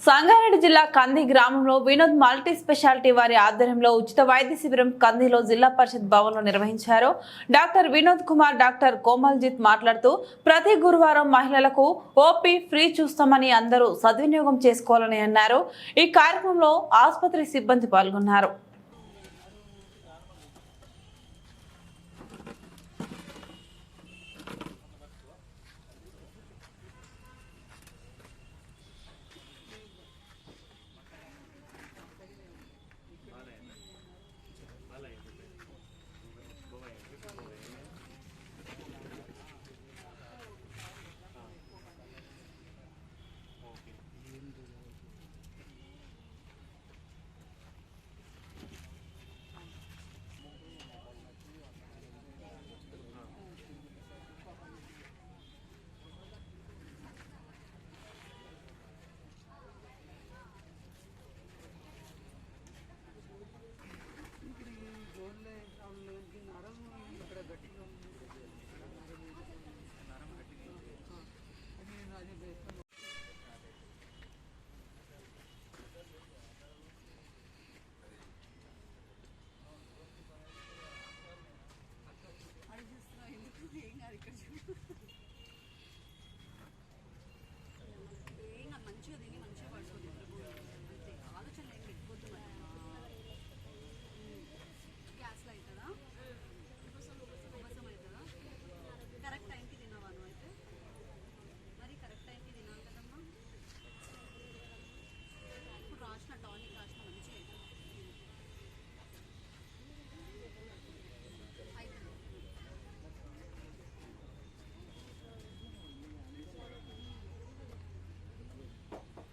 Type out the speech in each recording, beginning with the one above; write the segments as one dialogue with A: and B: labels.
A: సంగారెడ్డి జిల్లా కంది గ్రామంలో వినోద్ మల్టీ స్పెషాలిటీ వారి ఆధ్వర్యంలో ఉచిత వైద్య శిబిరం కందిలో జిల్లా పరిషత్ భవన్లో నిర్వహించారు. డాక్టర్ వినోద్ కుమార్, డాక్టర్ కోమల్జిత్ మాట్లాడుతూ ప్రతి గురువారం మహిళలకు ఓపీ ఫ్రీ చూస్తామని అందరూ సద్వినియోగం చేసుకోవాలని అన్నారు. ఈ కార్యక్రమంలో ఆసుపత్రి సిబ్బంది పాల్గొన్నారు.
B: మంచిగా తిని మంచిగా పడుతుంది అంతే ఆలోచన ఏం ఎక్కువద్దు మరి గ్యాస్లో అవుతుందా ఉపసం అవుతుందా కరెక్ట్ టైంకి తినవా నువ్వు అయితే మరి కరెక్ట్ టైంకి తినాలి కదమ్మా ఇప్పుడు రాసిన టానిక్ రాసిన మంచిగా అవుతుంది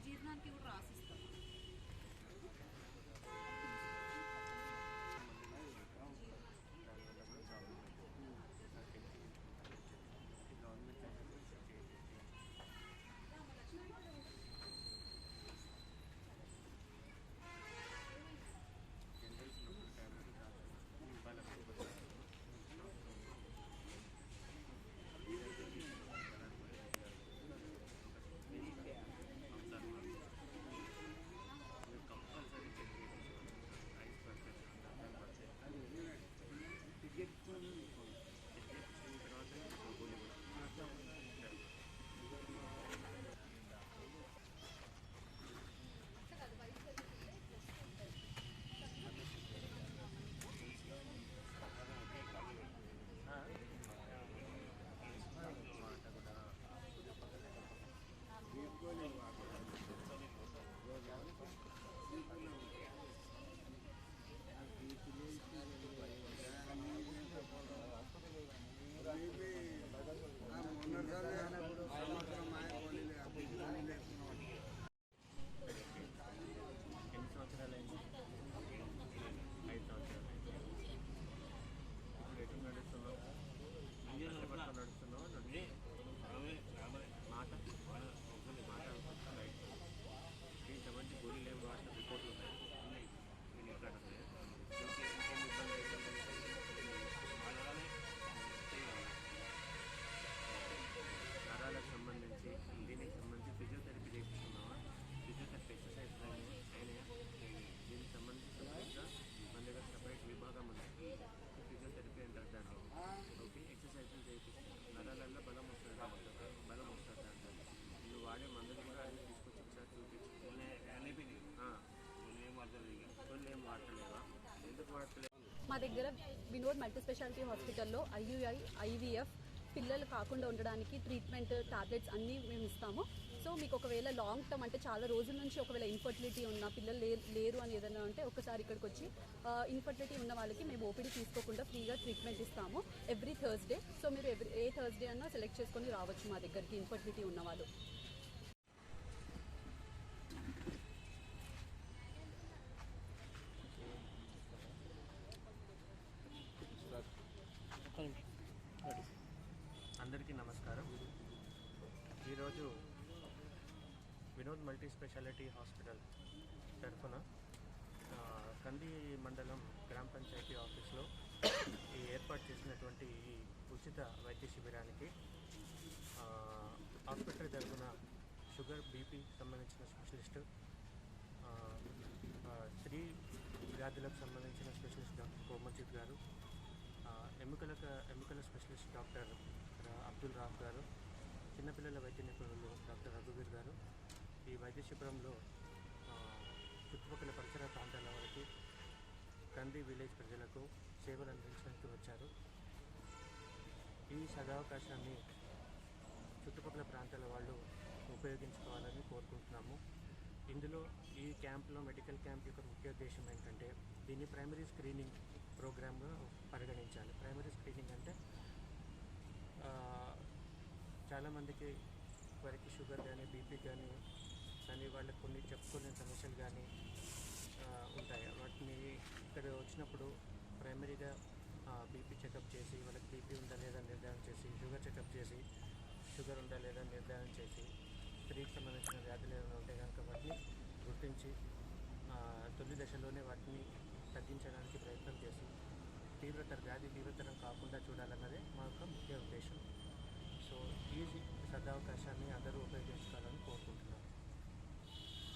B: జీర్ణానికి కూడా రాసిస్తాం మా దగ్గర వినోద్ మల్టీ స్పెషాలిటీ హాస్పిటల్లో IUI, IVF పిల్లలు కాకుండా ఉండడానికి ట్రీట్మెంట్ టాబ్లెట్స్ అన్నీ మేము ఇస్తాము. సో మీకు ఒకవేళ లాంగ్ టర్మ్ అంటే చాలా రోజుల నుంచి ఒకవేళ ఇన్ఫర్టిలిటీ ఉన్న పిల్లలు లేరు అని ఏదైనా ఉంటే ఒకసారి ఇక్కడికి వచ్చి ఇన్ఫర్టిలిటీ ఉన్న వాళ్ళకి మేము ఓపీడీ తీసుకోకుండా ఫ్రీగా ట్రీట్మెంట్ ఇస్తాము ఎవ్రీ థర్స్డే. సో మీరు ఏ థర్స్డే అన్నా సెలెక్ట్ చేసుకొని రావచ్చు మా దగ్గరికి ఇన్ఫర్టిలిటీ ఉన్న వాళ్ళు.
C: అందరికీ నమస్కారం. ఈరోజు వినోద్ మల్టీ స్పెషాలిటీ హాస్పిటల్ తరఫున కంది మండలం గ్రామ పంచాయతీ ఆఫీస్లో ఈ ఏర్పాటు చేసినటువంటి ఈ ఉచిత వైద్య శిబిరానికి హాస్పిటల్ తరఫున షుగర్ బీపీ సంబంధించిన స్పెషలిస్ట్, స్త్రీ వ్యాధులకు సంబంధించిన స్పెషలిస్ట్ డాక్టర్ కోమల్జిత్ గారు, ఎముకల స్పెషలిస్ట్ డాక్టర్ అబ్దుల్ రాఫ్ గారు, చిన్నపిల్లల వైద్య నిపుణులు డాక్టర్ రఘువీర్ గారు ఈ వైద్య శిబిరంలో చుట్టుపక్కల పరిసర ప్రాంతాల వరకు కంది విలేజ్ ప్రజలకు సేవలు అందించడానికి వచ్చారు. ఈ సదవకాశాన్ని చుట్టుపక్కల ప్రాంతాల వాళ్ళు ఉపయోగించుకోవాలని కోరుకుంటున్నాము. ఇందులో ఈ క్యాంప్లో మెడికల్ క్యాంప్ యొక్క ముఖ్య ఉద్దేశం ఏంటంటే దీన్ని ప్రైమరీ స్క్రీనింగ్ ప్రోగ్రామ్గా పరిగణించాలి. ప్రైమరీ స్క్రీనింగ్ అంటే చాలామందికి వారికి షుగర్ కానీ బీపీ కానీ వాళ్ళకి కొన్ని చెప్పుకోలేని సమస్యలు కానీ ఉంటాయి. వాటిని ఇక్కడ వచ్చినప్పుడు ప్రైమరీగా బీపీ చెకప్ చేసి వాళ్ళకి బీపీ ఉందా లేదా నిర్ధారణ చేసి, షుగర్ చెకప్ చేసి షుగర్ ఉందా లేదా నిర్ధారణ చేసి, స్త్రీకి సంబంధించిన వ్యాధులు ఏమైనా ఉంటే కనుక వాటిని గుర్తించి తొలి దశలోనే వాటిని తగ్గించడానికి ప్రయత్నం చేసి వ్యాధి తీవ్రతరం కాకుండా చూడాలన్నదే మా యొక్క ముఖ్య ఉద్దేశం. సో ఈ సదవకాశాన్ని